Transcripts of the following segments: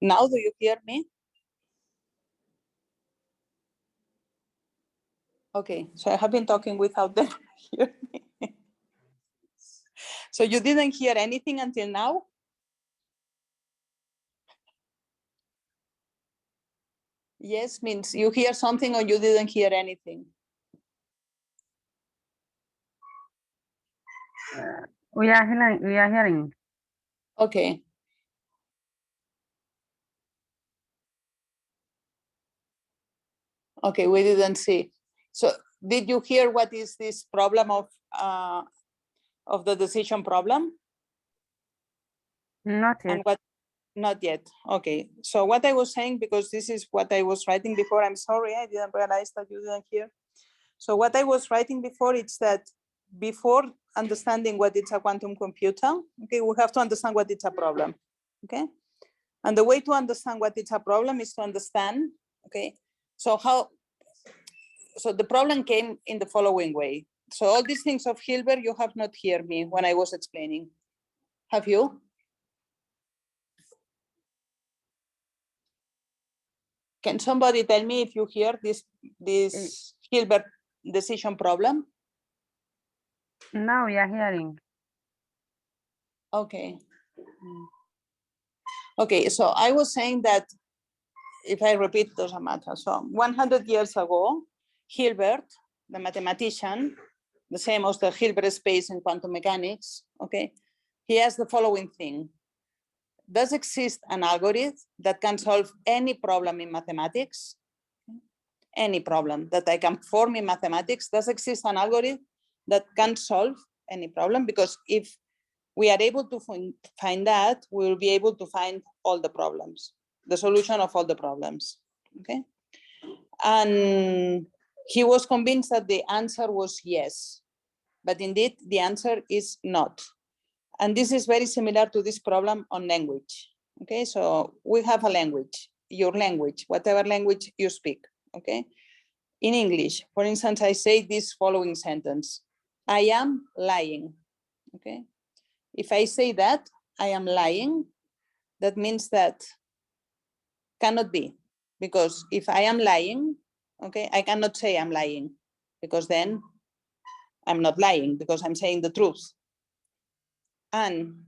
Now, do you hear me? Okay, so I have been talking without them hearing me. So you didn't hear anything until now? Yes, means you hear something or you didn't hear anything. We are hearing. Okay. Okay, we didn't see. So did you hear what is this problem of the decision problem? Not yet. And what? Not yet. Okay. So what I was saying, because this is what I was writing before, I'm sorry, I didn't realize that you didn't hear. So what I was writing before, it's that before understanding what is a quantum computer, okay, we have to understand what is a problem, okay? And the way to understand what is a problem is to understand, okay? So the problem came in the following way. So all these things of Hilbert, you have not heard me when I was explaining. Have you? Can somebody tell me if you hear this Hilbert decision problem? Now we are hearing. Okay. Okay, so I was saying that if I repeat, doesn't matter. So 100 years ago, Hilbert, the mathematician, the same as the Hilbert space in quantum mechanics, okay, he has the following thing. Does exist an algorithm that can solve any problem in mathematics? Any problem that I can form in mathematics, does exist an algorithm that can solve any problem? Because if we are able to find that, we will be able to find all the problems, the solution of all the problems, okay? And he was convinced that the answer was yes, but indeed the answer is not. And this is very similar to this problem on language, okay? So we have a language, your language, whatever language you speak, okay? In English, for instance, I say this following sentence, I am lying, okay? If I say that, I am lying, that means that cannot be, because if I am lying, okay, I cannot say I'm lying, because then I'm not lying, because I'm saying the truth. And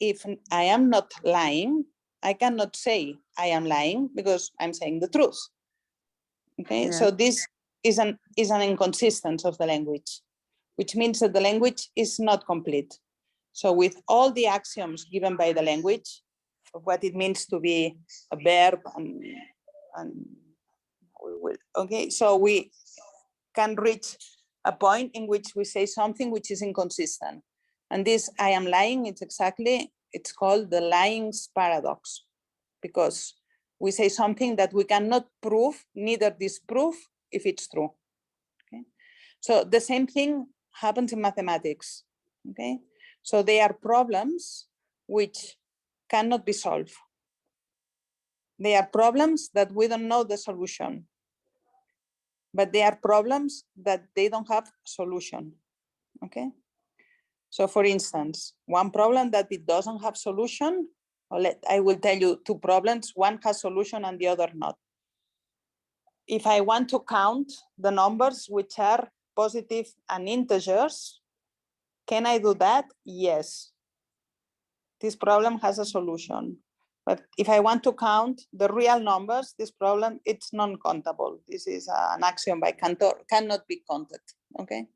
if I am not lying, I cannot say I am lying, because I'm saying the truth. Okay, yeah. So this is an inconsistency of the language, which means that the language is not complete. So with all the axioms given by the language of what it means to be a verb, and we will, okay, so we can reach a point in which we say something which is inconsistent. And this I am lying, it's called the lying's paradox, because we say something that we cannot prove, neither disprove if it's true. Okay? So the same thing happens in mathematics. Okay? So they are problems which cannot be solved. They are problems that we don't know the solution, but they are problems that they don't have solution. Okay? So for instance, one problem that it doesn't have solution, I will tell you two problems, one has solution and the other not. If I want to count the numbers which are positive and integers, can I do that? Yes. This problem has a solution. But if I want to count the real numbers, this problem, it's non-countable. This is an axiom by Cantor, cannot be counted, okay?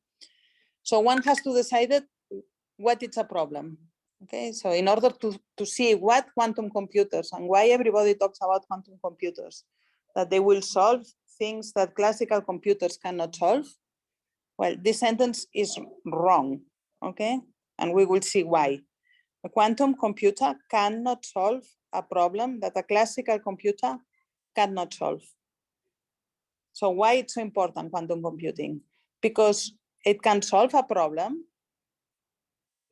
So one has to decide what is a problem, okay? So in order to see what quantum computers and why everybody talks about quantum computers, that they will solve things that classical computers cannot solve, well, this sentence is wrong, okay? And we will see why. A quantum computer cannot solve a problem that a classical computer cannot solve. So why it's so important, quantum computing? Because it can solve a problem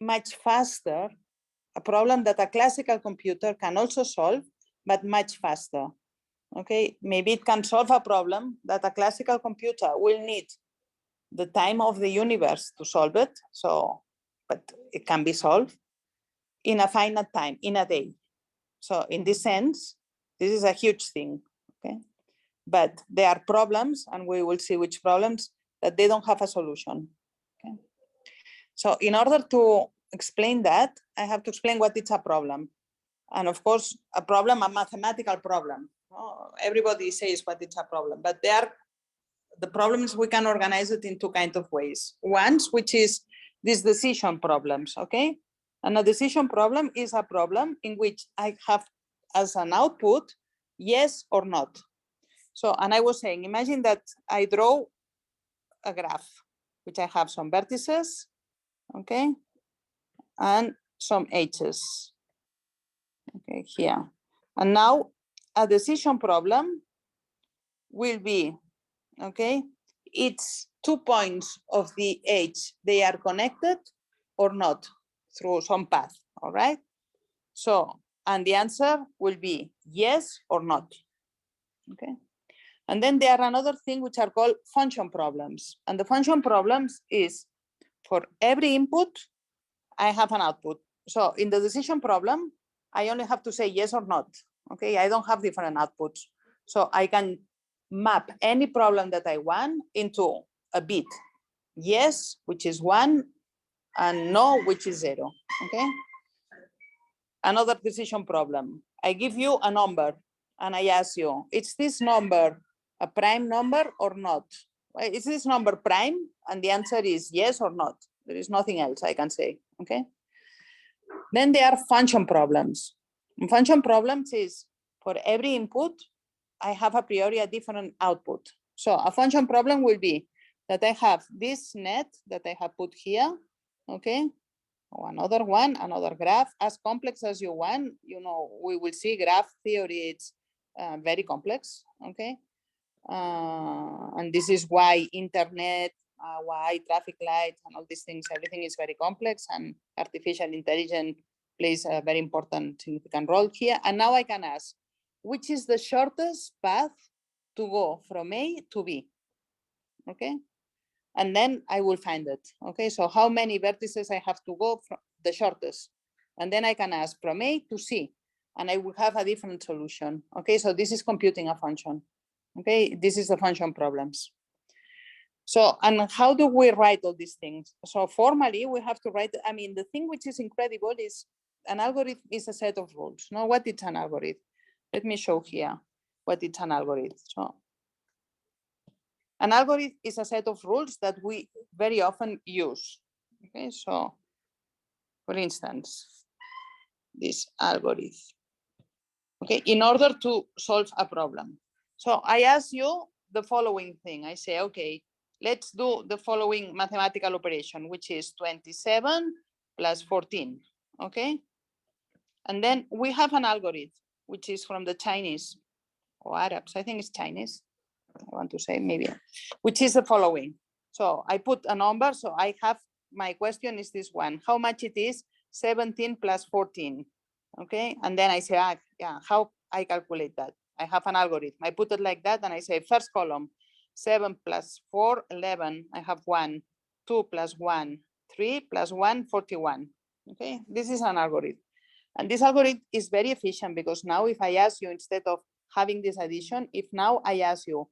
much faster, a problem that a classical computer can also solve, but much faster. Okay, maybe it can solve a problem that a classical computer will need the time of the universe to solve it. So, but it can be solved in a finite time, in a day. So in this sense, This is a huge thing, okay? But there are problems, and we will see which problems, that they don't have a solution, okay? So in order to explain that, I have to explain what is a problem. And of course, a problem, a mathematical problem. Everybody says what is a problem, but the problems, we can organize it in two kinds of ways. One, which is these decision problems, okay? And a decision problem is a problem in which I have as an output, yes or not. So, and I was saying, imagine that I draw a graph, which I have some vertices, okay? And some edges, okay, here. And now a decision problem will be, okay, it's 2 points of the edge, they are connected or not through some path, all right? So, and the answer will be yes or not, okay? And then there are another thing which are called function problems. And the function problems is for every input, I have an output. So in the decision problem, I only have to say yes or not, okay? I don't have different outputs. So I can map any problem that I want into a bit. Yes, which is 1, and no, which is 0, okay? Another decision problem. I give you a number and I ask you, is this number a prime number or not? Is this number prime? And the answer is yes or not. There is nothing else I can say, okay? Then there are function problems. And function problems is for every input, I have a priori a different output. So a function problem will be that I have this net that I have put here, okay? Or another one, another graph, as complex as you want. You know, we will see graph theory, it's very complex, okay? And this is why internet, why traffic lights and all these things, everything is very complex, and artificial intelligence plays a very important, significant role here. And now I can ask, which is the shortest path to go from A to B, okay? And then I will find it, okay? So how many vertices I have to go from the shortest? And then I can ask from A to C, and I will have a different solution, okay? So this is computing a function, okay? This is the function problems. So, and how do we write all these things? So formally, we have to write, I mean, the thing which is incredible is an algorithm is a set of rules. Now, what is an algorithm? Let me show here what is an algorithm. So an algorithm is a set of rules that we very often use. Okay, so for instance, this algorithm, okay, in order to solve a problem. So I ask you the following thing. I say, okay, let's do the following mathematical operation, which is 27 plus 14, okay? And then we have an algorithm, which is from the Chinese or Arabs, I think it's Chinese, I want to say maybe, which is the following. So I put a number, so I have, my question is this one, how much it is 17 plus 14, okay? And then I say, yeah, how I calculate that? I have an algorithm, I put it like that, and I say first column, 7 plus 4, 11, I have 1, 2 plus 1, 3 plus 1, 41, okay? This is an algorithm. And this algorithm is very efficient because now if I ask you, instead of having this addition, if now I ask you,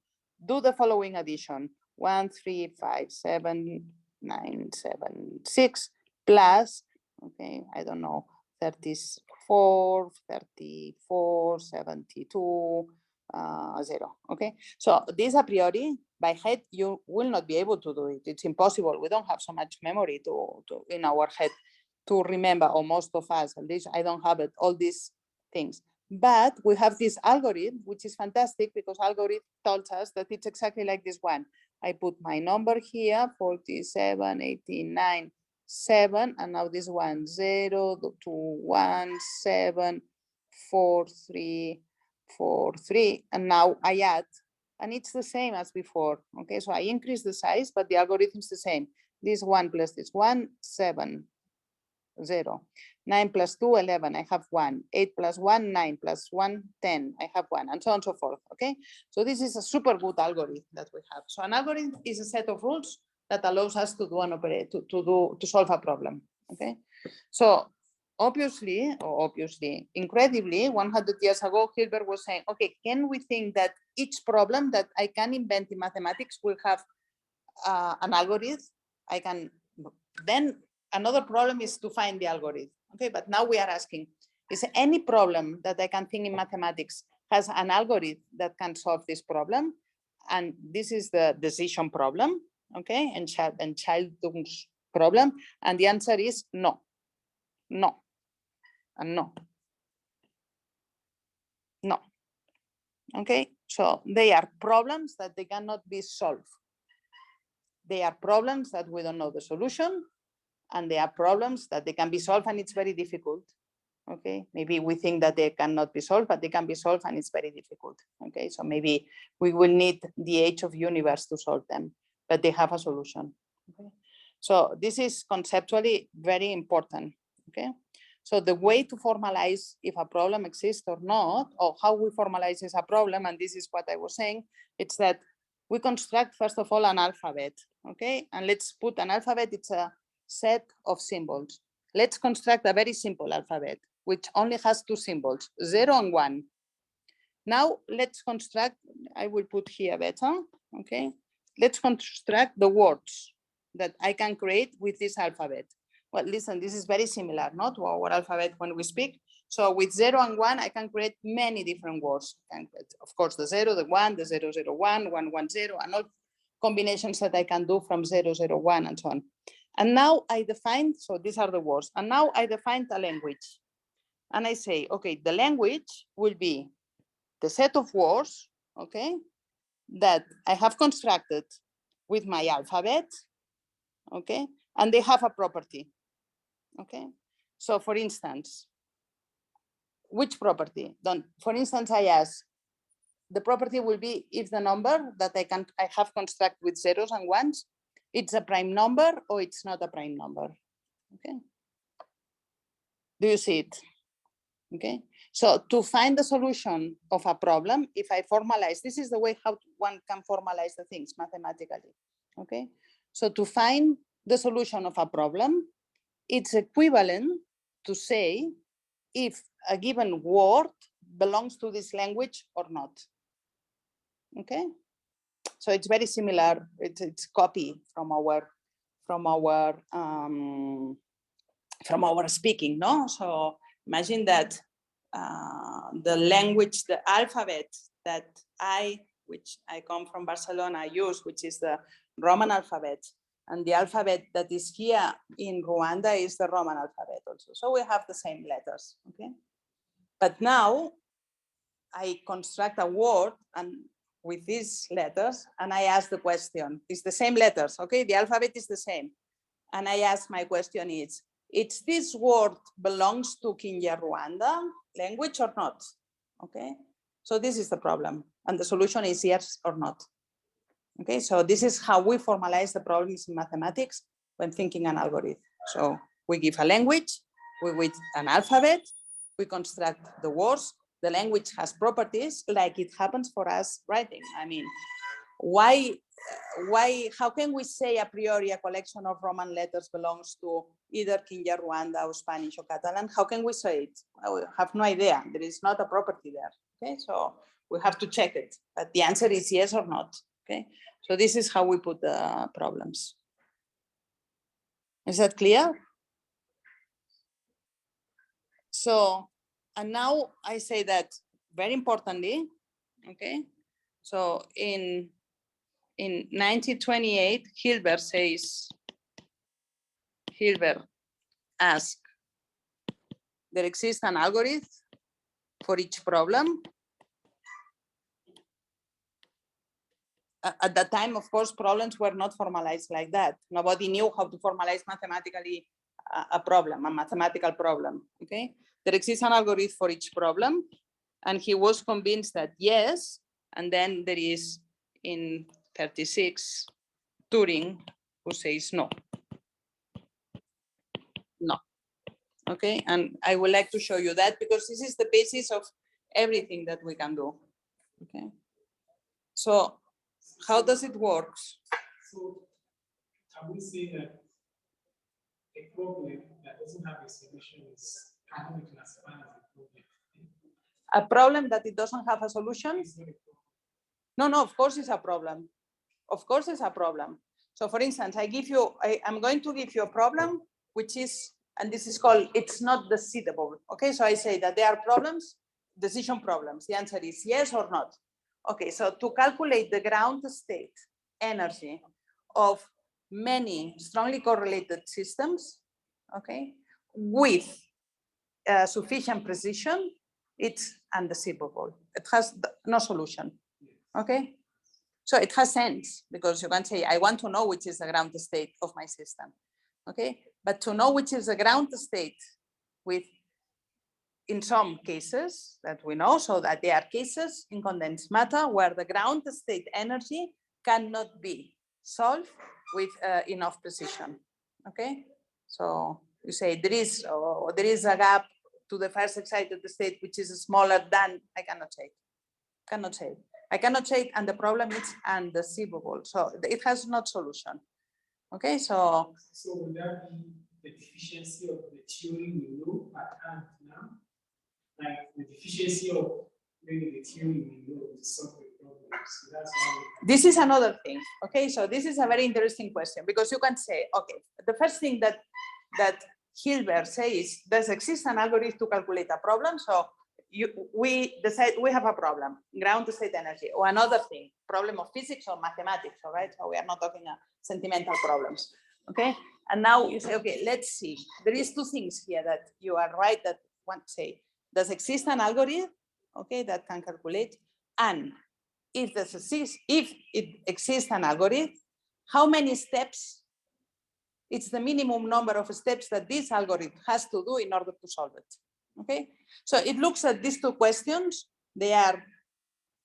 do the following addition, 1, 3, 5, 7, 9, 7, 6, plus, okay, I don't know, 34, 34, 72, 0, okay? So this a priori, by head, you will not be able to do it. It's impossible. We don't have so much memory to in our head to remember, or most of us, at least I don't have it, all these things. But we have this algorithm, which is fantastic because algorithm tells us that it's exactly like this one. I put my number here, 47, 18, 9, 7, and now this one, 0, 2, 1, 7, 4, 3, 4, 3, and now I add, and it's the same as before, okay? So I increase the size, but the algorithm is the same. This one plus this one, 7, 0, 9 plus 2, 11, I have 1, 8 plus 1, 9 plus 1, 10, I have 1, and so on and so forth, okay? So this is a super good algorithm that we have. So an algorithm is a set of rules that allows us to do an operate, to solve a problem, okay? So obviously, incredibly, 100 years ago, Hilbert was saying, okay, can we think that each problem that I can invent in mathematics will have an algorithm? I can, then another problem is to find the algorithm. Okay, but now we are asking, is any problem that I can think in mathematics has an algorithm that can solve this problem? And this is the decision problem, okay, and childhood's problem. And the answer is no, no, and no, no. Okay, so they are problems that they cannot be solved. They are problems that we don't know the solution, and they are problems that they can be solved and it's very difficult. Okay, maybe we think that they cannot be solved, but they can be solved and it's very difficult. Okay, so maybe we will need the age of universe to solve them, but they have a solution. Okay, so this is conceptually very important. Okay, so the way to formalize if a problem exists or not, or how we formalize is a problem, and this is what I was saying, it's that we construct first of all an alphabet. Okay, and let's put an alphabet, it's a set of symbols. Let's construct a very simple alphabet, which only has two symbols, 0 and 1. Now let's construct, I will put here better, okay? Let's construct the words that I can create with this alphabet. Well, listen, this is very similar, not to our alphabet when we speak. So with 0 and 1, I can create many different words. Of course, the 0, the 1, the 001, 110, and all combinations that I can do from 001 and so on. And now I define, so these are the words, and now I defined a language. And I say, okay, the language will be the set of words, okay, that I have constructed with my alphabet, okay, and they have a property, okay. So for instance, which property? For instance, I ask, the property will be if the number that I have constructed with zeros and ones, it's a prime number or it's not a prime number. Okay. Do you see it? Okay. So to find the solution of a problem, if I formalize, this is the way how one can formalize the things mathematically. Okay. So to find the solution of a problem, it's equivalent to say if a given word belongs to this language or not. Okay. So it's very similar. It's copy from our speaking, no? So imagine that the language, the alphabet that which I come from Barcelona, use, which is the Roman alphabet, and the alphabet that is here in Rwanda is the Roman alphabet also. So we have the same letters, okay? But now I construct a word and with these letters, and I ask the question, it's the same letters, okay? The alphabet is the same. And I ask, my question is, this word belongs to Kinyarwanda language or not? Okay, so this is the problem. And the solution is yes or not. Okay, so this is how we formalize the problems in mathematics when thinking an algorithm. So we give a language, with an alphabet, we construct the words. The language has properties like it happens for us writing. I mean, how can we say a priori a collection of Roman letters belongs to either Kinyarwanda or Spanish or Catalan? How can we say it? I have no idea. There is not a property there. Okay, so we have to check it. But the answer is yes or not. Okay, so this is how we put the problems. Is that clear? So, and now I say that very importantly, okay, so in 1928, Hilbert asked, there exists an algorithm for each problem. At that time, of course, problems were not formalized like that. Nobody knew how to formalize mathematically a mathematical problem, okay? There exists an algorithm for each problem, and he was convinced that yes, and then there is in 36, Turing, who says no. No, okay? And I would like to show you that because this is the basis of everything that we can do, okay? So how does it work? So can we say that a problem that doesn't have a solution cannot be classified as a problem. A problem that it doesn't have a solution? It's not a problem. No, of course it's a problem. Of course it's a problem. So for instance, I'm going to give you a problem, which is, and this is called, it's not decidable. Okay, so I say that there are problems, decision problems. The answer is yes or not. Okay, so to calculate the ground state energy of many strongly correlated systems, okay, with sufficient precision, it's undeciphable. It has no solution. Okay, so it has sense because you can say, I want to know which is the ground state of my system. Okay, but to know which is the ground state with, in some cases that we know, so that there are cases in condensed matter where the ground state energy cannot be solved with enough precision. Okay, so you say there is a gap to the first excited state which is smaller than, I cannot say. I cannot say it, and the problem is undeciphable. So it has no solution. Okay, so would that be the deficiency of the theory we know at hand now? Like the deficiency of maybe the theory we know to solve the problem. So that's why this is another thing. Okay, so this is a very interesting question because you can say, okay, the first thing that Hilbert says, does exist an algorithm to calculate a problem? So we decide we have a problem, ground state energy, or another thing, problem of physics or mathematics, all right? So we are not talking sentimental problems, okay? And now you say, okay, let's see. There is two things here that you are right that one say, does exist an algorithm, okay, that can calculate? And if it exists an algorithm, how many steps? It's the minimum number of steps that this algorithm has to do in order to solve it. Okay, so it looks at these two questions. They are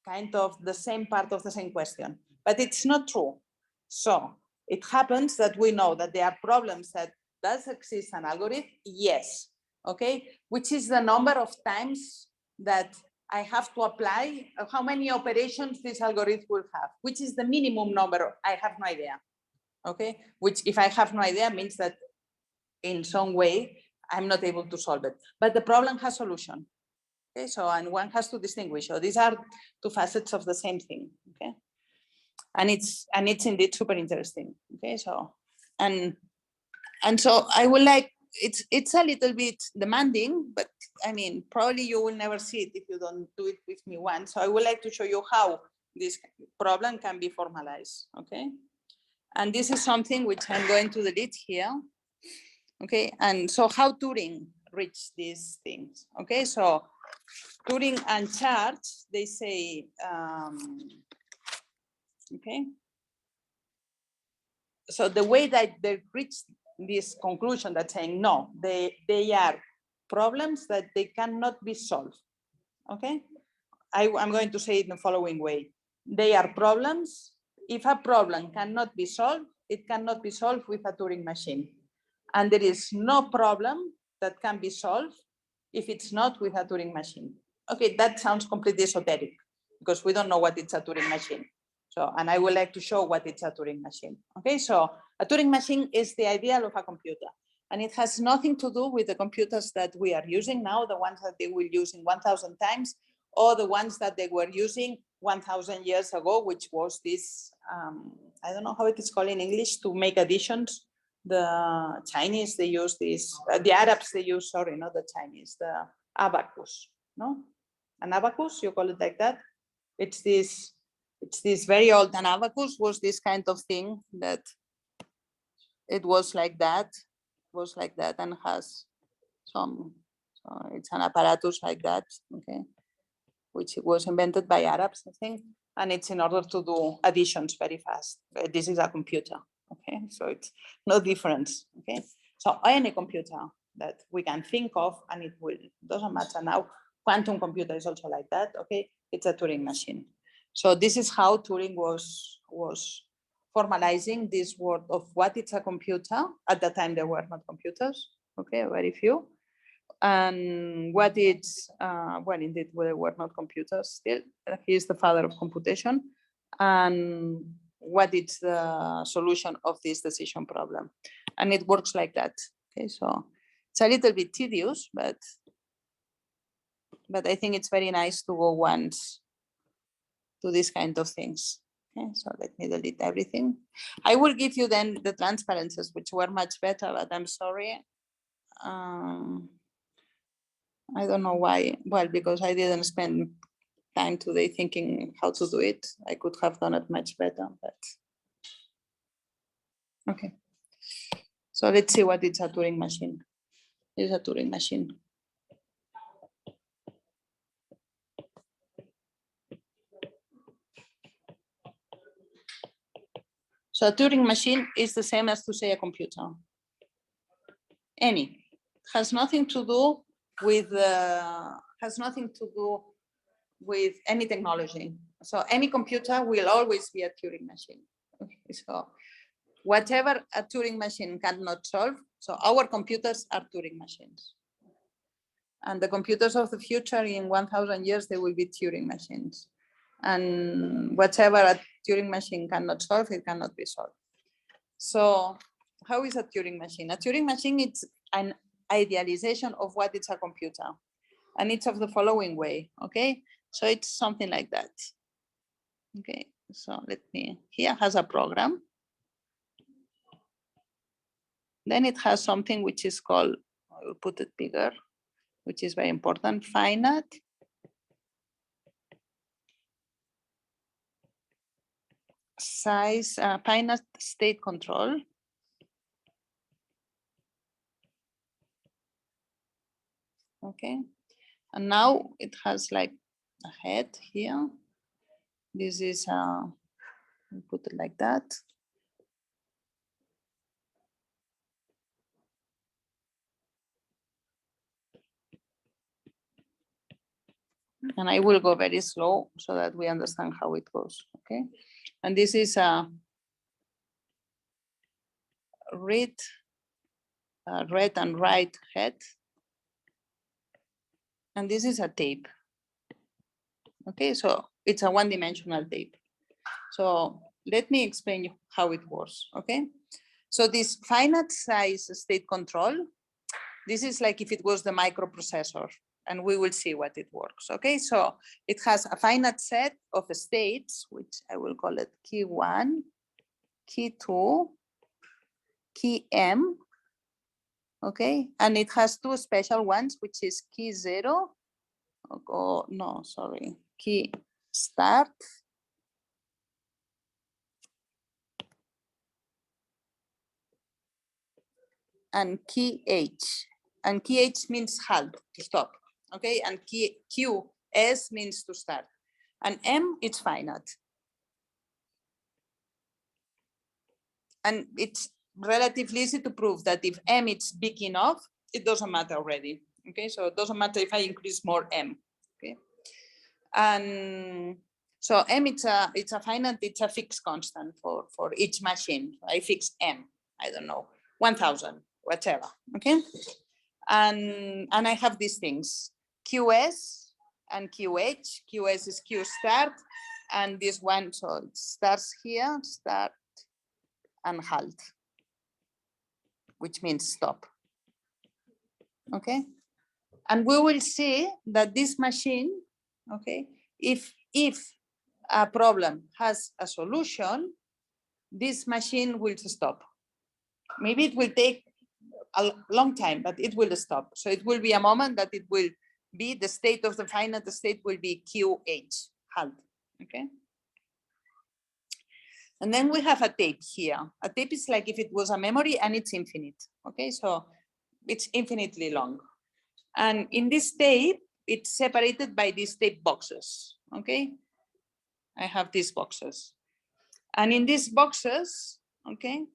kind of the same part of the same question, but it's not true. So it happens that we know that there are problems that does exist an algorithm, yes. Okay, which is the number of times that I have to apply, how many operations this algorithm will have, which is the minimum number. I have no idea. Okay, which if I have no idea means that in some way I'm not able to solve it, but the problem has solution. Okay, so and one has to distinguish. So these are two facets of the same thing. Okay, and it's indeed super interesting. Okay, so and so I would like, it's a little bit demanding, but I mean probably you will never see it if you don't do it with me once. So I would like to show you how this problem can be formalized. Okay, and this is something which I'm going to delete here. Okay, and so how Turing reached these things? Okay, so Turing and Church, they say, okay. So the way that they reached this conclusion that saying, no, they are problems that they cannot be solved. Okay, I'm going to say it in the following way. They are problems. If a problem cannot be solved, it cannot be solved with a Turing machine. And there is no problem that can be solved if it's not with a Turing machine. Okay, that sounds completely esoteric because we don't know what it's a Turing machine. So, and I would like to show what it's a Turing machine. Okay, so a Turing machine is the ideal of a computer, and it has nothing to do with the computers that we are using now, the ones that they will use in 1,000 times, or the ones that they were using 1,000 years ago, which was this, I don't know how it is called in English, to make additions. The Chinese, they use this, the Arabs, they use, sorry, not the Chinese, the abacus, no? An abacus, you call it like that? It's this very old, an abacus was this kind of thing that it was like that, and has some, so it's an apparatus like that, okay? Which was invented by Arabs, I think, and it's in order to do additions very fast. This is a computer, okay? So it's no difference, okay? So any computer that we can think of, and it doesn't matter now, quantum computer is also like that, okay? It's a Turing machine. So this is how Turing was formalizing this word of what is a computer. At that time, there were not computers, okay, very few. And what it's, well, indeed, there were not computers still. He is the father of computation. And what is the solution of this decision problem? And it works like that. Okay, so it's a little bit tedious, but I think it's very nice to go once to these kind of things. Okay, so let me delete everything. I will give you then the transparencies, which were much better, but I'm sorry. I don't know why. Well, because I didn't spend time today thinking how to do it. I could have done it much better, but okay. So let's see what it's a Turing machine. It's a Turing machine. So a Turing machine is the same as to say a computer. Any. Has nothing to do with any technology. So any computer will always be a Turing machine. Okay, so whatever a Turing machine cannot solve, so our computers are Turing machines. And the computers of the future in 1,000 years, they will be Turing machines. And whatever a Turing machine cannot solve, it cannot be solved. So how is a Turing machine? A Turing machine is an idealization of what is a computer. And it's of the following way, okay? So it's something like that. Okay, so let me, here has a program. Then it has something which is called, I will put it bigger, which is very important, finite size, finite state control. Okay, and now it has like a head here. This is, put it like that. And I will go very slow so that we understand how it goes, okay? And this is a read and write head. And this is a tape. Okay, so it's a one-dimensional tape. So let me explain you how it works, okay? So this finite size state control, this is like if it was the microprocessor, and we will see what it works, okay? So it has a finite set of states, which I will call it key 1, key 2, key M, okay? And it has two special ones, which is key 0, oh, no, sorry, key start, and key H. And key H means halt, to stop, okay? And key Q, S means to start. And M, it's finite. And it's relatively easy to prove that if M is big enough, it doesn't matter already, okay? So it doesn't matter if I increase more M, okay? And so M, it's a finite, it's a fixed constant for each machine. I fix M, I don't know, 1,000, whatever, okay? And I have these things, QS and QH. QS is Q start, and this one, so it starts here, start and halt, which means stop, okay? And we will see that this machine, okay, if a problem has a solution, this machine will stop. Maybe it will take a long time, but it will stop. So it will be a moment that it will be the state of the finite state will be QH, halt, okay? And then we have a tape here. A tape is like if it was a memory and it's infinite, okay? So it's infinitely long. And in this tape, it's separated by these tape boxes, okay? I have these boxes. And in these boxes, okay,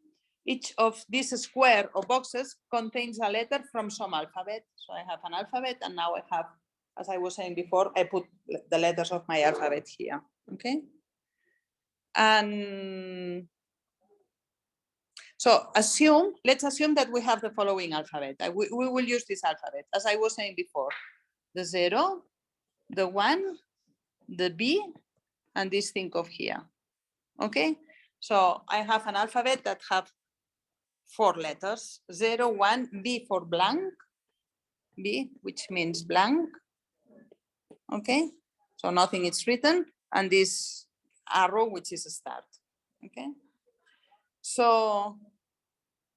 each of these square or boxes contains a letter from some alphabet. So I have an alphabet, and now I have, as I was saying before, I put the letters of my alphabet here, okay? And so let's assume that we have the following alphabet. We will use this alphabet, as I was saying before, the 0, the 1, the B, and this thing of here, okay? So I have an alphabet that have 4 letters, 0, 1, B for blank, B, which means blank. Okay, so nothing is written, and this arrow, which is a start. Okay, so,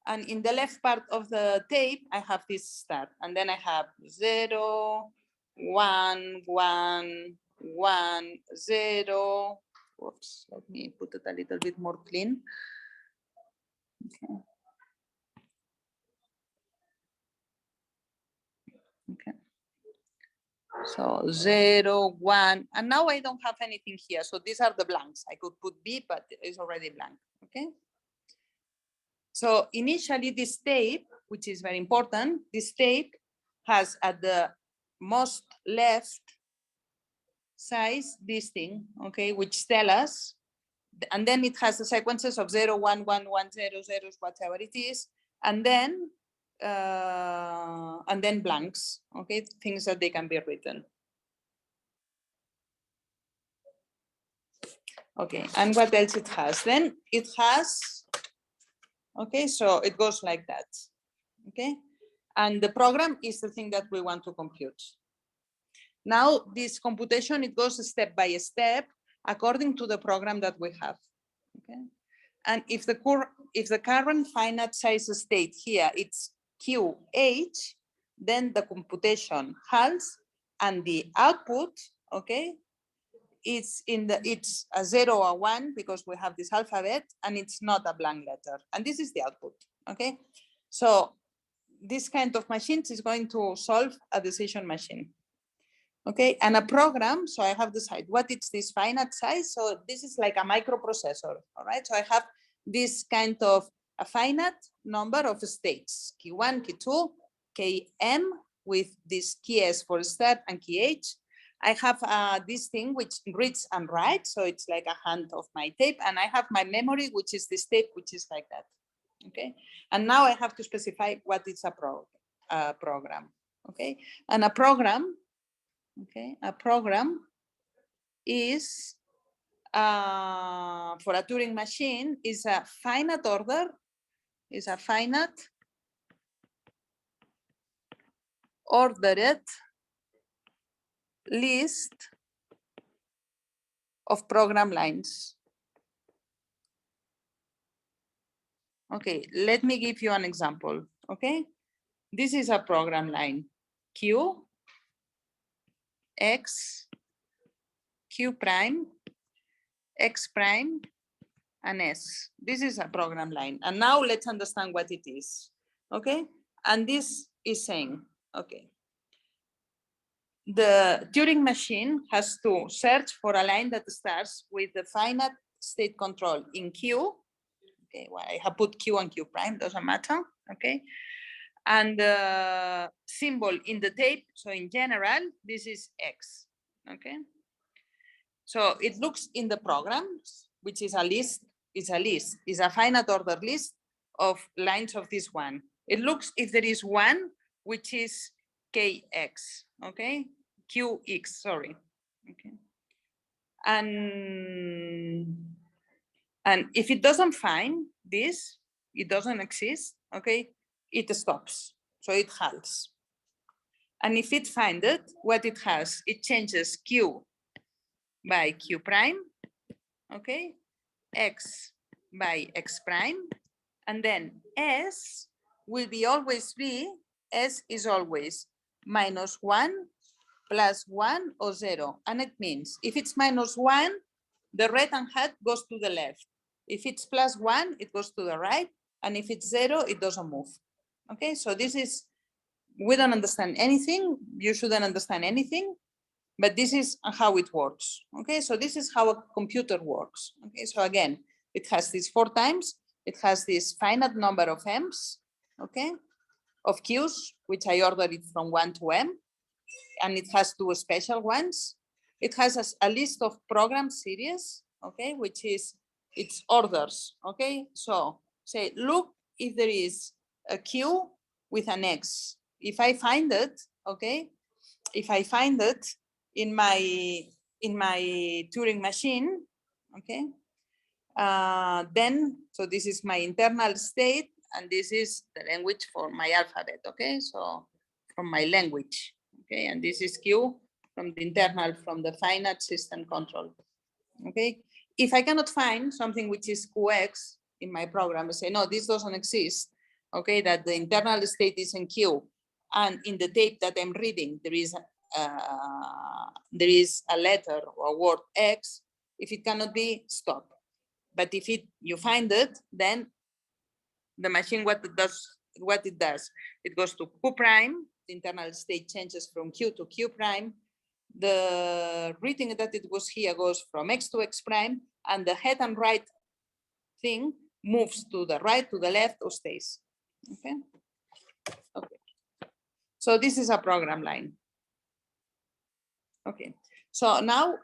and in the left part of the tape, I have this start, and then I have 0, 1, 1, 1, 0. Oops, let me put it a little bit more clean. Okay. Okay. So 0, 1, and now I don't have anything here. So these are the blanks. I could put B, but it's already blank. Okay. So initially this tape, which is very important, this tape has at the most left size this thing, okay, which tell us, and then it has the sequences of 0, 1, 1, 1, 0, 0, whatever it is, and then blanks, okay, things that they can be written. Okay, and what else it has? Then it has, okay, so it goes like that, okay? And the program is the thing that we want to compute. Now this computation, it goes step by step according to the program that we have, okay? And if the current finite size state here, it's QH, then the computation halts and the output, okay, it's a 0 or 1 because we have this alphabet and it's not a blank letter. And this is the output, okay? So this kind of machines is going to solve a decision machine. Okay, and a program, so I have decided what is this finite size. So this is like a microprocessor, all right? So I have this kind of a finite number of states, Q1, Q2, Km, with this key S for start and key H. I have this thing which reads and writes, so it's like a hand of my tape, and I have my memory, which is this tape, which is like that, okay? And now I have to specify what is a program, okay? And a program, okay, a program is, for a Turing machine, is a finite order, is a finite ordered list of program lines. Okay, let me give you an example, okay? This is a program line, Q, X, Q prime, X prime, and S. This is a program line. And now let's understand what it is, okay? And this is saying, okay, the Turing machine has to search for a line that starts with the finite state control in Q. Okay, well, I have put Q and Q prime, doesn't matter, okay? And the symbol in the tape, so in general, this is X, okay? So it looks in the programs, which is a list, is a finite order list of lines of this one. It looks if there is one, which is KX, okay? QX, sorry, okay? And if it doesn't find this, it doesn't exist, okay? It stops, so it halts. And if it finds it, what it has, it changes Q by Q prime, okay? X by X prime, and then S will be always be, S is always -1, +1 or 0. And it means if it's -1, the red and hat goes to the left. If it's +1, it goes to the right. And if it's 0, it doesn't move. Okay, so this is, we don't understand anything. You shouldn't understand anything, but this is how it works. Okay, so this is how a computer works. Okay, so again, it has these 4 times. It has this finite number of M's, okay, of Q's, which I ordered it from 1 to M. And it has 2 special ones. It has a list of program series, okay, which is its orders, okay? So say, look if there is a Q with an X. If I find it, okay, if I find it in my Turing machine, okay, then, so this is my internal state, and this is the language for my alphabet, okay? So from my language, okay? And this is Q from the internal, from the finite system control, okay? If I cannot find something which is QX in my program, I say, no, this doesn't exist, okay? That the internal state is in Q, and in the tape that I'm reading, there is a letter or word X. If it cannot be, stop. But if you find it, then the machine, what it does, it goes to Q prime, the internal state changes from Q to Q prime. The reading that it was here goes from X to X prime, and the head and right thing moves to the right, to the left, or stays. Okay. Okay. So this is a program line. Okay. So now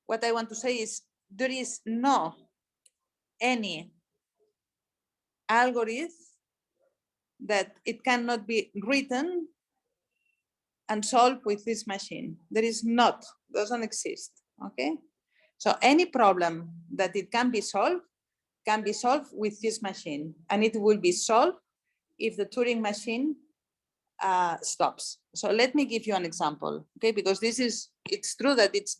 what I want to say is there is no any algorithm that it cannot be written and solved with this machine. There is not, doesn't exist, okay? So any problem that it can be solved with this machine, and it will be solved if the Turing machine stops. So let me give you an example, okay? Because this is, it's true that it's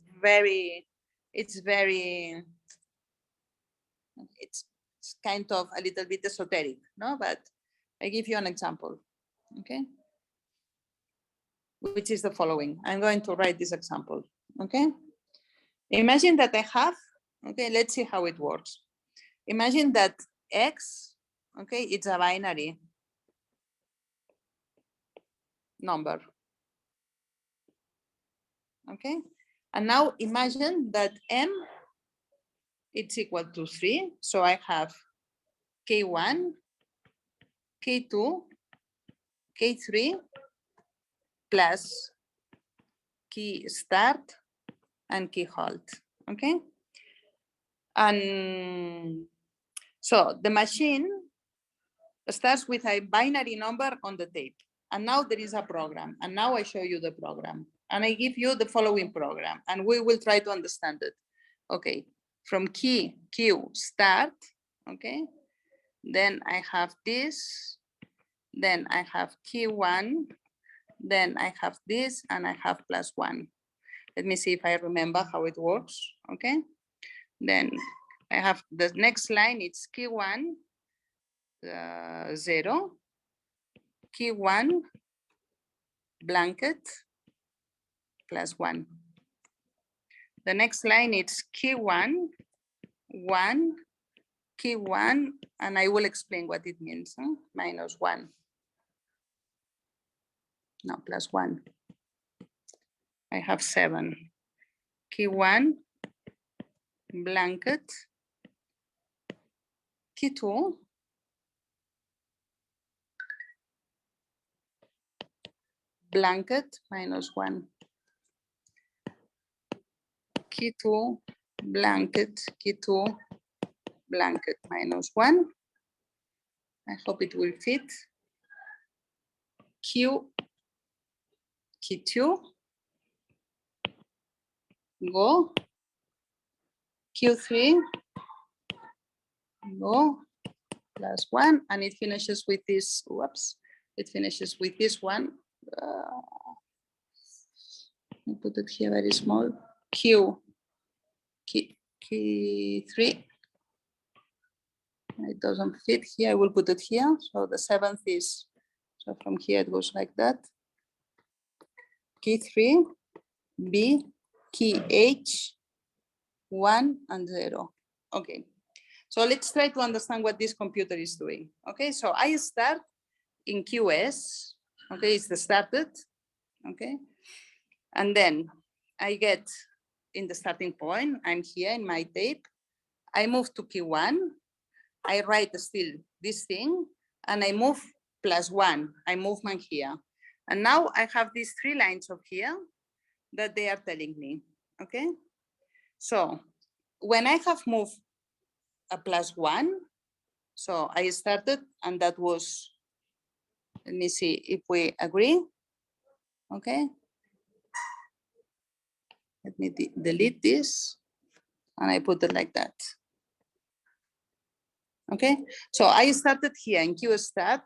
kind of a little bit esoteric, no? But I give you an example, okay? Which is the following. I'm going to write this example, okay? Imagine that I have, okay, let's see how it works. Imagine that X, okay, it's a binary number, okay? And now imagine that M, it's equal to 3. So I have K1, K2, K3, plus key start and key halt, okay? And so the machine starts with a binary number on the tape. And now there is a program. And now I show you the program. And I give you the following program. And we will try to understand it. Okay, from key Q start, okay? Then I have this. Then I have key 1. Then I have this, and I have +1. Let me see if I remember how it works, okay? Then I have the next line, it's key 1, 0, key 1, blanket, +1. The next line, it's key 1, 1, key 1, and I will explain what it means, huh? -1. No, +1. I have 7. Key 1, blanket, key 2, blanket, -1. Key 2, blanket, key 2, blanket, -1. I hope it will fit. Q, key 2, go, Q3, go, +1, and it finishes with this, whoops, it finishes with this one. I put it here very small, Q, key 3. It doesn't fit here, I will put it here. So the 7th is, so from here it goes like that. Key 3, B, key H, 1 and 0. Okay, so let's try to understand what this computer is doing. Okay, so I start in QS, okay, it's the started, okay, and then I get in the starting point, I'm here in my tape, I move to Q1, I write still this thing, and I move +1, I movement here. And now I have these 3 lines of here that they are telling me, okay? So when I have moved a +1, so I started, and that was, let me see if we agree, okay? Let me delete this, and I put it like that. Okay, so I started here in Q stat,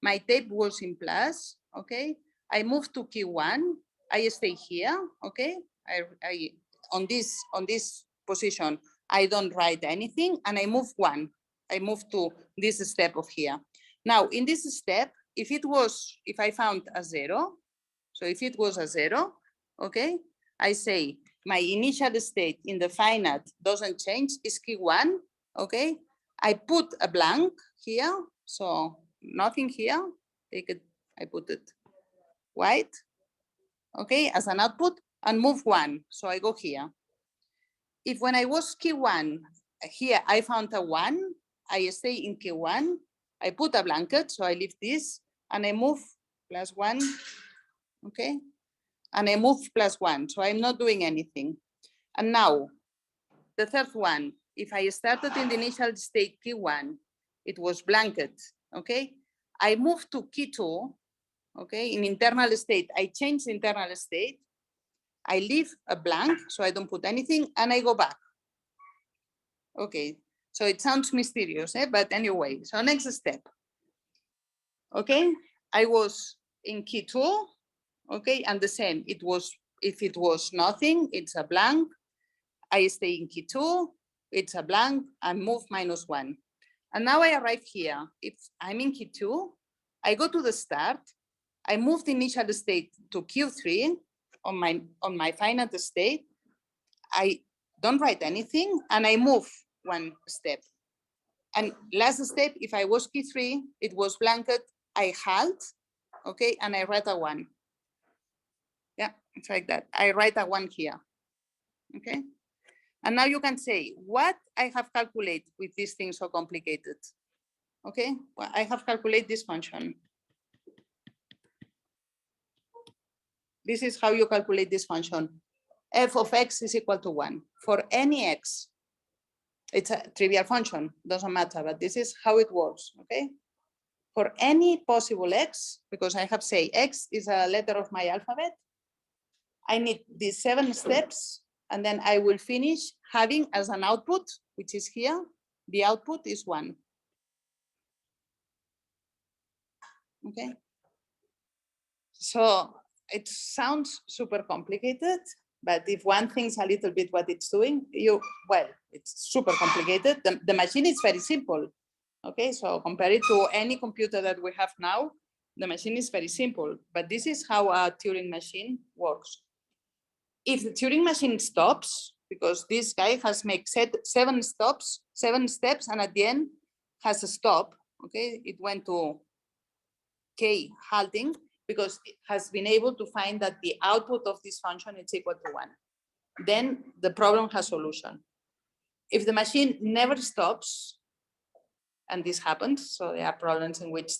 my tape was in plus, okay? I moved to Q1, I stay here, okay? I on this position, I don't write anything, and I move one. I move to this step of here. Now, in this step, if I found a 0, so if it was a 0, okay, I say my initial state in the finite doesn't change, is Q1, okay? I put a blank here, so nothing here. Take it, I put it white, okay, as an output, and move one. So I go here. If when I was Q1, here I found a 1, I stay in Q1, I put a blanket, so I leave this, and I move +1, okay? And I move +1, so I'm not doing anything. And now, the third one, if I started in the initial state Q1, it was blanket, okay? I move to Q2, okay? In internal state, I change the internal state. I leave a blank, so I don't put anything, and I go back. Okay, so it sounds mysterious, but anyway, so next step. Okay, I was in Q2, okay, and the same, if it was nothing, it's a blank. I stay in Q2, it's a blank, and move -1. And now I arrive here. If I'm in Q2, I go to the start, I move the initial state to Q3 on my finite state. I don't write anything, and I move one step. And last step, if I was Q3, it was blanket, I halt, okay, and I write a 1. Yeah, it's like that. I write a 1 here, okay? And now you can say, what I have calculated with this thing so complicated? Okay, well, I have calculated this function. This is how you calculate this function. F of x is equal to 1 for any x. It's a trivial function, doesn't matter, but this is how it works, okay? For any possible x, because I have say x is a letter of my alphabet, I need these 7 steps, and then I will finish having as an output, which is here, the output is 1. Okay. So it sounds super complicated, but if one thinks a little bit what it's doing, it's super complicated. The machine is very simple. Okay, so compare it to any computer that we have now, the machine is very simple, but this is how a Turing machine works. If the Turing machine stops, because this guy has made 7 steps, and at the end has a stop, okay, it went to K halting, because it has been able to find that the output of this function is equal to 1. Then the problem has solution. If the machine never stops, and this happens, so there are problems in which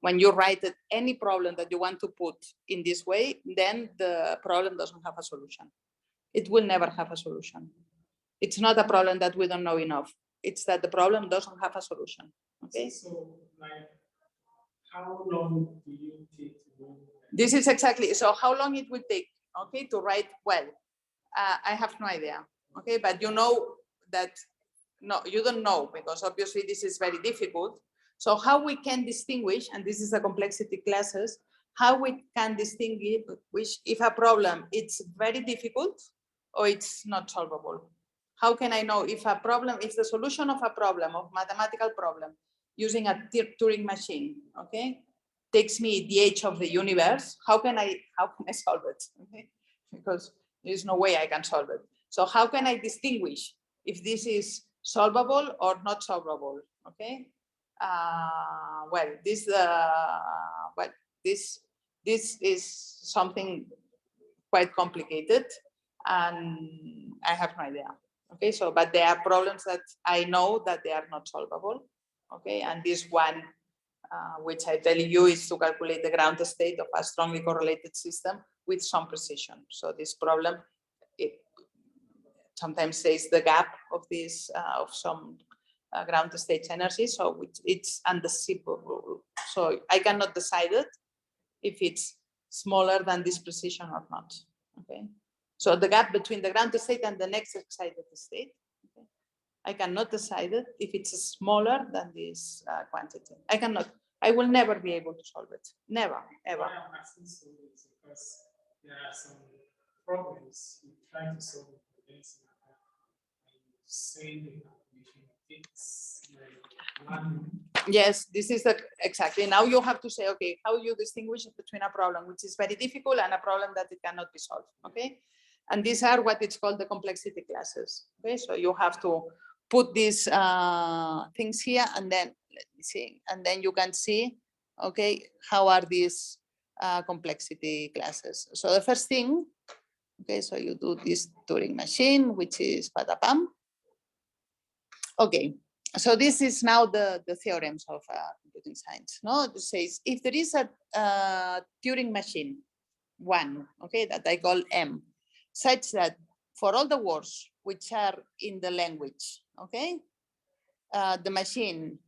when you write it, any problem that you want to put in this way, then the problem doesn't have a solution. It will never have a solution. It's not a problem that we don't know enough. It's that the problem doesn't have a solution. Okay. So, like, how long do you take to do that? This is exactly, so how long it will take, okay, to write well? I have no idea, okay, but you know that, no, you don't know, because obviously this is very difficult. So how we can distinguish, and this is the complexity classes, how we can distinguish if a problem it's very difficult or it's not solvable. How can I know if a problem, if the solution of a problem, of mathematical problem, using a Turing machine, okay, takes me the age of the universe, how can I solve it? Okay? Because there's no way I can solve it. So how can I distinguish if this is solvable or not solvable? Okay. This is something quite complicated, and I have no idea. Okay, so but there are problems that I know that they are not solvable. Okay, and this one, which I tell you, is to calculate the ground state of a strongly correlated system with some precision. So this problem, it sometimes says the gap of this of some ground state energy, so it's undeciphering. So I cannot decide it if it's smaller than this precision or not. Okay, so the gap between the ground state and the next excited state. Okay? I cannot decide it if it's smaller than this quantity. I will never be able to solve it. Never, ever. Why I'm asking so is because there are some problems you try to solve with condensing and you say the calculation fits like one. Yes, this is exactly. Now you have to say, okay, how you distinguish between a problem which is very difficult and a problem that it cannot be solved. Okay, and these are what it's called the complexity classes. Okay, so you have to put these things here, and then let me see, and then you can see, okay, how are these complexity classes. So the first thing, okay, so you do this Turing machine, which is patapam. Okay, so this is now the theorems of computing science. No, it says if there is a Turing machine, one, okay, that I call M, such that for all the words which are in the language, okay, the machine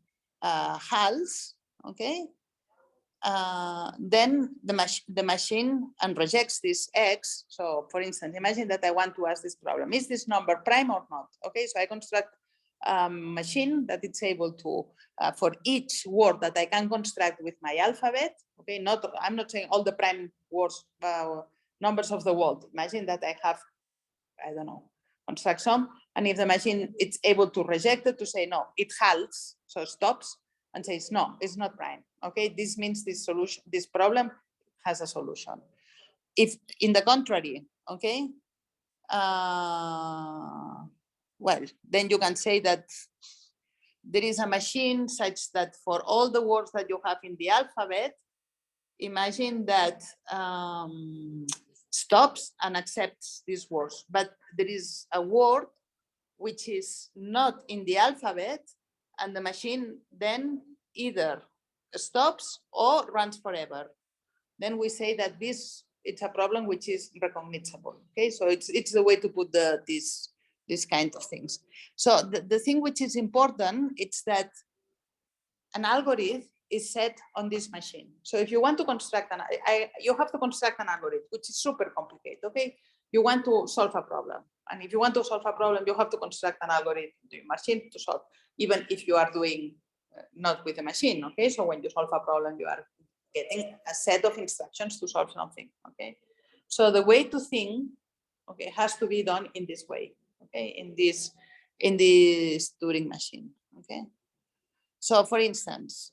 halts, okay, then the machine rejects this X. So for instance, imagine that I want to ask this problem, is this number prime or not? Okay, so I construct machine that it's able to, for each word that I can construct with my alphabet, okay, I'm not saying all the prime words, numbers of the world. Imagine that I have, I don't know, construct some, and if the machine it's able to reject it, to say no, it halts, so stops and says no, it's not prime. Okay, this means this problem has a solution. If in the contrary, okay, well, then you can say that there is a machine such that for all the words that you have in the alphabet, imagine that stops and accepts these words. But there is a word which is not in the alphabet, and the machine then either stops or runs forever. Then we say that it's a problem which is recognizable. Okay, so it's the way to put this kind of things. So the thing which is important, it's that an algorithm is set on this machine. So if you want to construct you have to construct an algorithm, which is super complicated. Okay, you want to solve a problem, and if you want to solve a problem, you have to construct an algorithm to your machine to solve, even if you are doing not with a machine. Okay, so when you solve a problem, you are getting a set of instructions to solve something. Okay, so the way to think, okay, has to be done in this way. Okay, in this Turing machine. Okay. So for instance,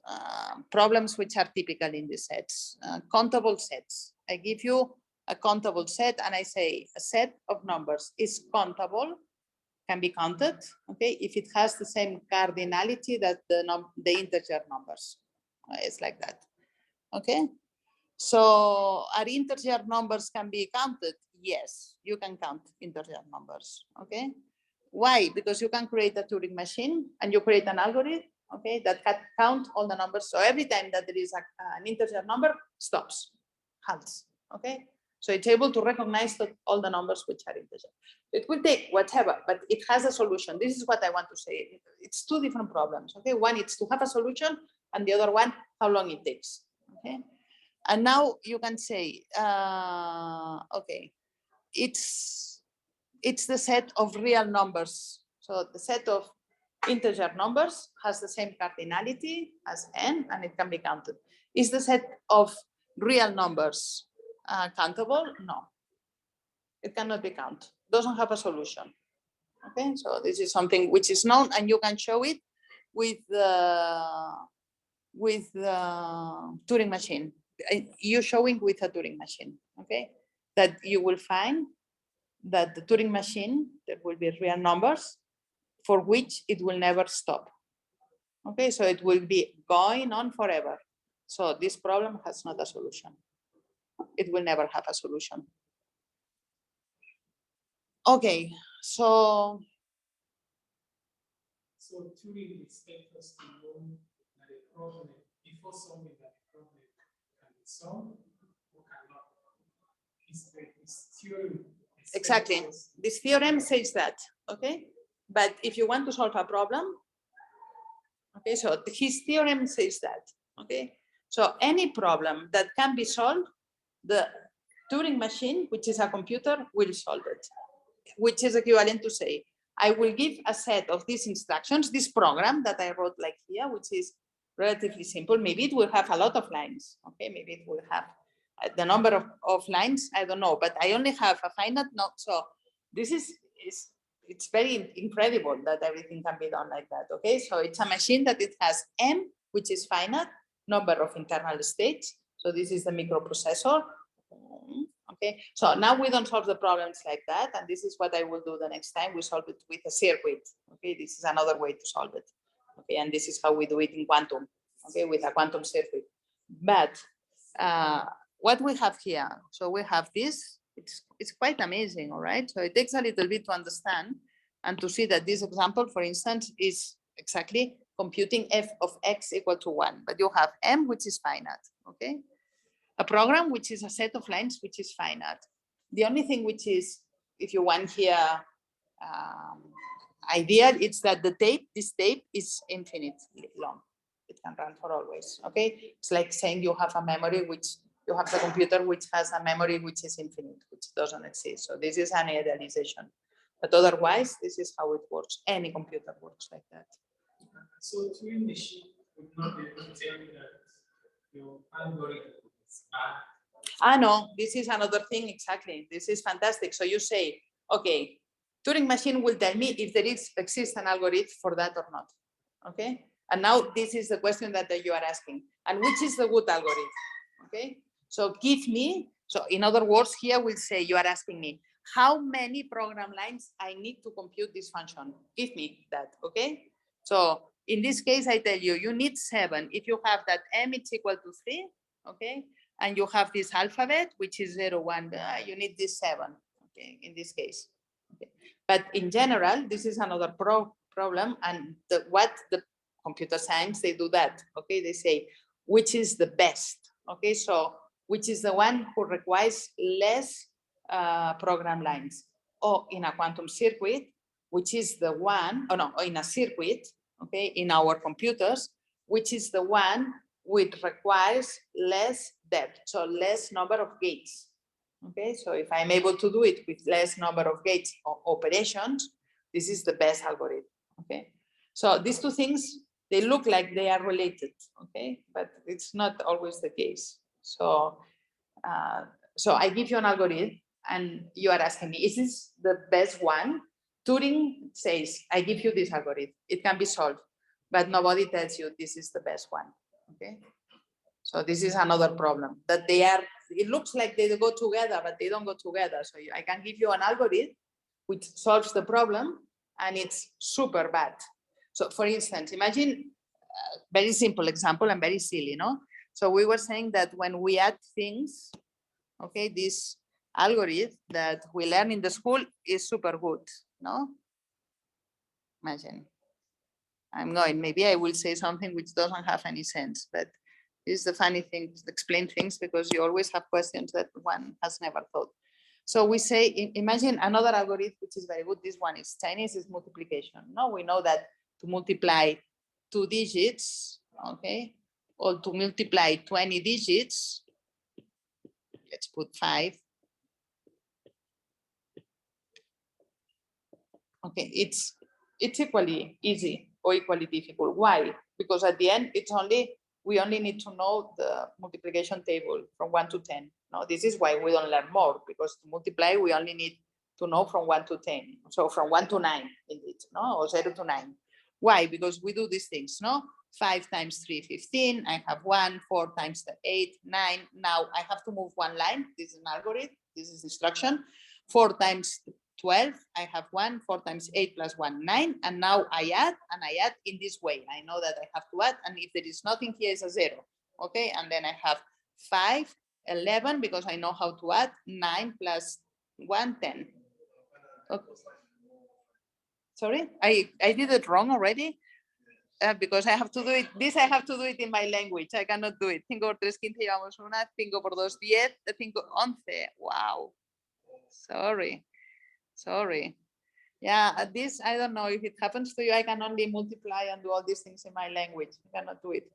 problems which are typical in these sets, countable sets. I give you a countable set and I say a set of numbers is countable, can be counted, okay, if it has the same cardinality that the integer numbers. It's like that, okay? So are integer numbers can be counted? Yes, you can count integer numbers, okay? Why? Because you can create a Turing machine and you create an algorithm, okay, that can count all the numbers. So every time that there is an integer number, stops, halts, okay? So it's able to recognize all the numbers which are integer. It will take whatever, but it has a solution. This is what I want to say. It's two different problems, okay? One is to have a solution, and the other one, how long it takes, okay? And now you can say, okay, it's the set of real numbers. So the set of integer numbers has the same cardinality as n, and it can be counted. Is the set of real numbers countable? No, it cannot be counted. Doesn't have a solution. Okay, so this is something which is known, and you can show it with the Turing machine. You're showing with a Turing machine. Okay, that you will find that the Turing machine, there will be real numbers for which it will never stop. Okay, so it will be going on forever. So this problem has not a solution. It will never have a solution. Okay, so Turing expects us to know that a problem, before solving that problem, can be solved or cannot. His theorem. Exactly. This theorem says that, okay? But if you want to solve a problem, okay, so his theorem says that, okay? So any problem that can be solved, the Turing machine, which is a computer, will solve it, which is equivalent to say, I will give a set of these instructions, this program that I wrote like here, which is relatively simple. Maybe it will have a lot of lines. Okay, maybe it will have the number of lines, I don't know, but I only have a finite number. So this is it's very incredible that everything can be done like that. Okay, so it's a machine that it has M, which is finite number of internal states. So this is the microprocessor. Okay, so now we don't solve the problems like that, and this is what I will do the next time. We solve it with a circuit. Okay, this is another way to solve it. Okay, and this is how we do it in quantum. Okay, with a quantum circuit. But what we have here, so we have this. It's quite amazing, all right? So it takes a little bit to understand and to see that this example, for instance, is exactly computing f of x equal to 1, but you have m, which is finite, okay? A program which is a set of lines which is finite. The only thing which is, if you want here, ideal, it's that this tape is infinitely long. It can run for always, okay? It's like saying you have a memory which, you have the computer which has a memory which is infinite, which doesn't exist. So this is an idealization. But otherwise, this is how it works. Any computer works like that. So Turing machine would not be able to tell me that your algorithm is bad. No, this is another thing, exactly. This is fantastic. So you say, okay, Turing machine will tell me if there exists an algorithm for that or not, okay? And now this is the question that you are asking. And which is the good algorithm, okay? So give me, so in other words, here we'll say you are asking me, how many program lines I need to compute this function? Give me that, okay? So in this case, I tell you, you need 7. If you have that m is equal to 3, okay? And you have this alphabet, which is 0, 1, you need this 7, okay, in this case. Okay. But in general, this is another problem, and what the computer science, they do that, okay? They say, which is the best, okay? So which is the one who requires less program lines, or in a quantum circuit, which is the one, or in a circuit, okay, in our computers, which is the one which requires less depth, so less number of gates. Okay, so if I'm able to do it with less number of gates or operations, this is the best algorithm. Okay, so these two things, they look like they are related. Okay, but it's not always the case. So, so I give you an algorithm, and you are asking me, is this the best one? Turing says, I give you this algorithm. It can be solved, but nobody tells you this is the best one. Okay, so this is another problem, that they are, it looks like they go together, but they don't go together. So I can give you an algorithm which solves the problem, and it's super bad. So for instance, imagine a very simple example and very silly, no? So we were saying that when we add things, okay, this algorithm that we learn in the school is super good, no? Imagine. I'm going, maybe I will say something which doesn't have any sense, but this is the funny thing to explain things, because you always have questions that one has never thought. So we say, imagine another algorithm which is very good. This one is Chinese, is multiplication. No, we know that to multiply 2 digits, okay, or to multiply 20 digits, let's put 5. Okay, it's equally easy or equally difficult. Why? Because at the end, we only need to know the multiplication table from 1 to 10. No, this is why we don't learn more, because to multiply, we only need to know from 1 to 10. So from 1 to 9, indeed, no, or 0 to 9. Why? Because we do these things, no? 5 times 3, 15. I have 1, 4 times 8, 9. Now I have to move one line. This is an algorithm. This is instruction. 4 times 12, I have 1, 4 times 8 plus 1, 9. And now I add, and I add in this way. I know that I have to add, and if there is nothing here, it's a 0. Okay, and then I have 5, 11, because I know how to add, 9 plus 1, 10. Okay. Sorry, I did it wrong already. Because I have to do it, I have to do it in my language. I cannot do it. 5 por 3, 15, llevamos una. 5 por 2, 10. 5, 11. Wow. Sorry. Yeah, this, I don't know if it happens to you. I can only multiply and do all these things in my language. I cannot do it.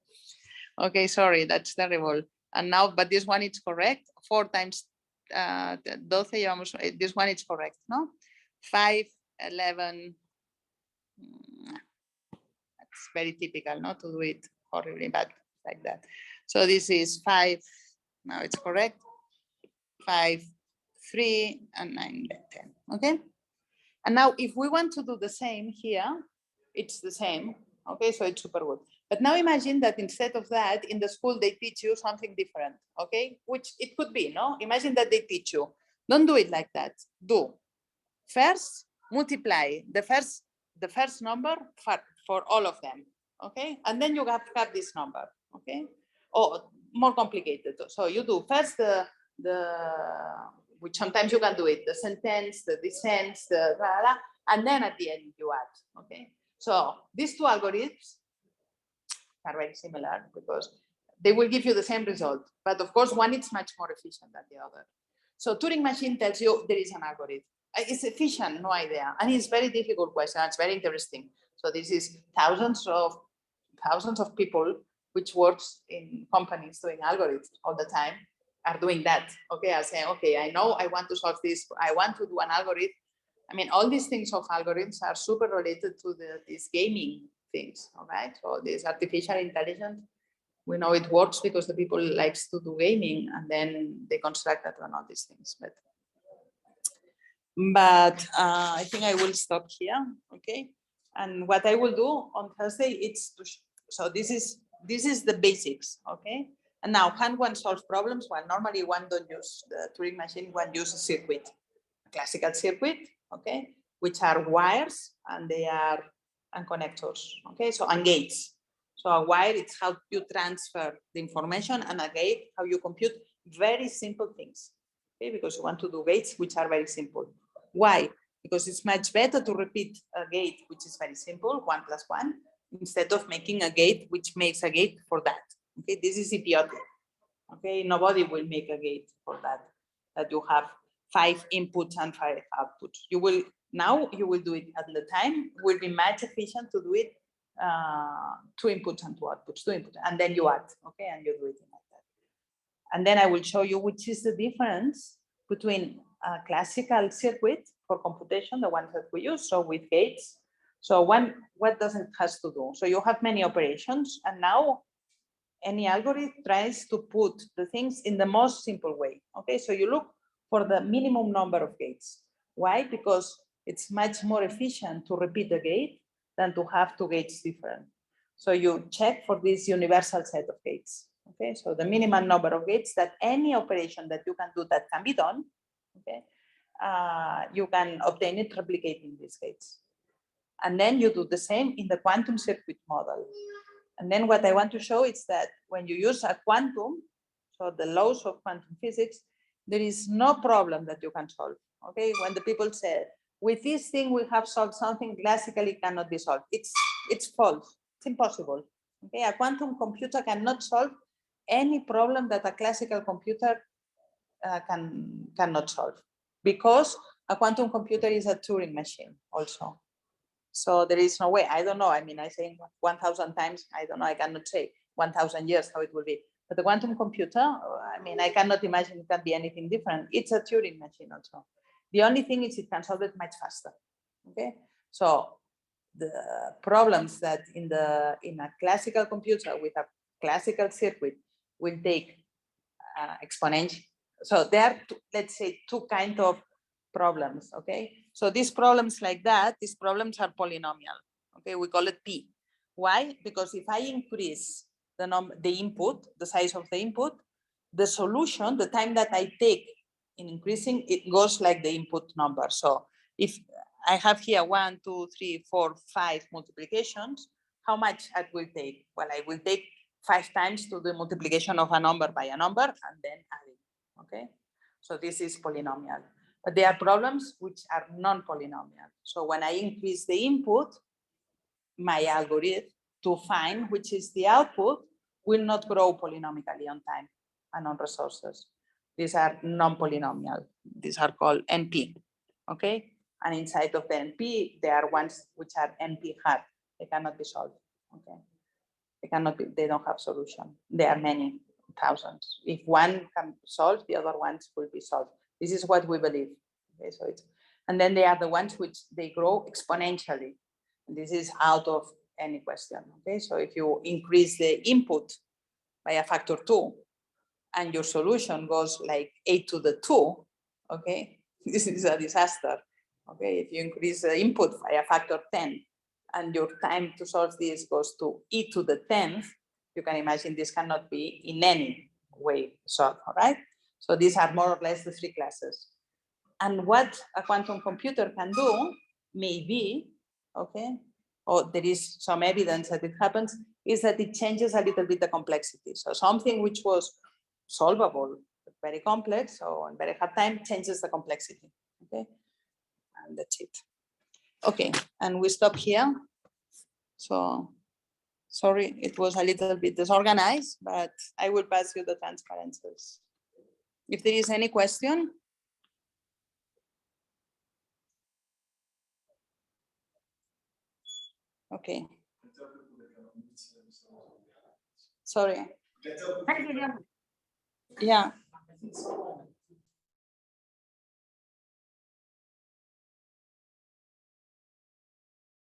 Okay, sorry, that's terrible. And now, but this one is correct. 4 times 12, this one is correct, no? 5, 11, It's very typical not to do it horribly bad like that. So this is 5, now it's correct, 5, 3, and 9, 10, okay? And now if we want to do the same here, it's the same, okay? So it's super good. But now imagine that instead of that, in the school, they teach you something different, okay? Which it could be, no? Imagine that they teach you. Don't do it like that. Do. First, multiply the first number for all of them, okay? And then you have this number, okay? Or more complicated. So you do first the which sometimes you can do it, the sentence, the descents, the blah, blah, and then at the end you add, okay? So these two algorithms are very similar because they will give you the same result, but of course one is much more efficient than the other. So Turing machine tells you there is an algorithm. It's efficient, no idea, and it's very difficult question. It's very interesting. So this is thousands of people which works in companies doing algorithms all the time are doing that. Okay, I say, okay, I know I want to solve this. I want to do an algorithm. I mean, all these things of algorithms are super related to these gaming things. All right, so this artificial intelligence, we know it works because the people likes to do gaming, and then they construct that and all these things. But I think I will stop here. Okay, and what I will do on Thursday, it's to so this is the basics. Okay, and now can one solve problems? Well, normally one don't use the Turing machine. One uses a circuit, a classical circuit. Okay, which are wires and they are and connectors. Okay, so and gates. So a wire, it's how you transfer the information, and a gate, how you compute very simple things. Okay, because you want to do gates which are very simple. Why? Because it's much better to repeat a gate which is very simple, 1 + 1, instead of making a gate which makes a gate for that. Okay, this is idiotic. Okay, nobody will make a gate for that you have 5 inputs and 5 outputs. You will do it at the time. It will be much efficient to do it 2 inputs and 2 outputs, 2 inputs, and then you add. Okay, and you do it like that. And then I will show you which is the difference between a classical circuit for computation, the ones that we use, so with gates. So what does it has to do? So you have many operations, and now any algorithm tries to put the things in the most simple way. Okay, so you look for the minimum number of gates. Why? Because it's much more efficient to repeat a gate than to have 2 gates different. So you check for this universal set of gates. Okay, so the minimum number of gates that any operation that you can do that can be done, okay, you can obtain it replicating these gates. And then you do the same in the quantum circuit model. And then what I want to show is that when you use a quantum, so the laws of quantum physics, there is no problem that you can solve. Okay, when the people say, with this thing we have solved something classically cannot be solved. It's false. It's impossible. Okay, a quantum computer cannot solve any problem that a classical computer cannot solve, because a quantum computer is a Turing machine also. So there is no way. I don't know. I mean, I say 1,000 times. I don't know. I cannot say 1,000 years how it will be. But the quantum computer, I mean, I cannot imagine it can be anything different. It's a Turing machine also. The only thing is it can solve it much faster. Okay. So the problems that in a classical computer with a classical circuit will take exponential. So there are let's say 2 kinds of problems. Okay, so these problems like that, these problems are polynomial. Okay, we call it P. Why? Because if I increase the input, the size of the input, the solution, the time that I take in increasing, it goes like the input number. So if I have here 1, 2, 3, 4, 5 multiplications, how much I will take? Well, I will take 5 times to the multiplication of a number by a number and then add it. Okay, so this is polynomial. But there are problems which are non-polynomial. So when I increase the input, my algorithm to find which is the output will not grow polynomically on time and on resources. These are non-polynomial. These are called NP. Okay, and inside of the NP, there are ones which are NP hard. They cannot be solved. Okay, they cannot be. They don't have solution. There are many thousands. If one can solve, the other ones will be solved. This is what we believe. Okay, so it's, and then they are the ones which they grow exponentially. And this is out of any question. Okay, so if you increase the input by a factor 2 and your solution goes like 8 to the 2, okay, this is a disaster. Okay, if you increase the input by a factor 10 and your time to solve this goes to e to the 10th, you can imagine this cannot be in any way solved, all right? So these are more or less the three classes. And what a quantum computer can do, maybe, okay, or there is some evidence that it happens, is that it changes a little bit the complexity. So something which was solvable, but very complex or in very hard time, changes the complexity, okay? And that's it. Okay, and we stop here. So, sorry, it was a little bit disorganized, but I will pass you the transparencies. If there is any question. Okay. Sorry. Yeah.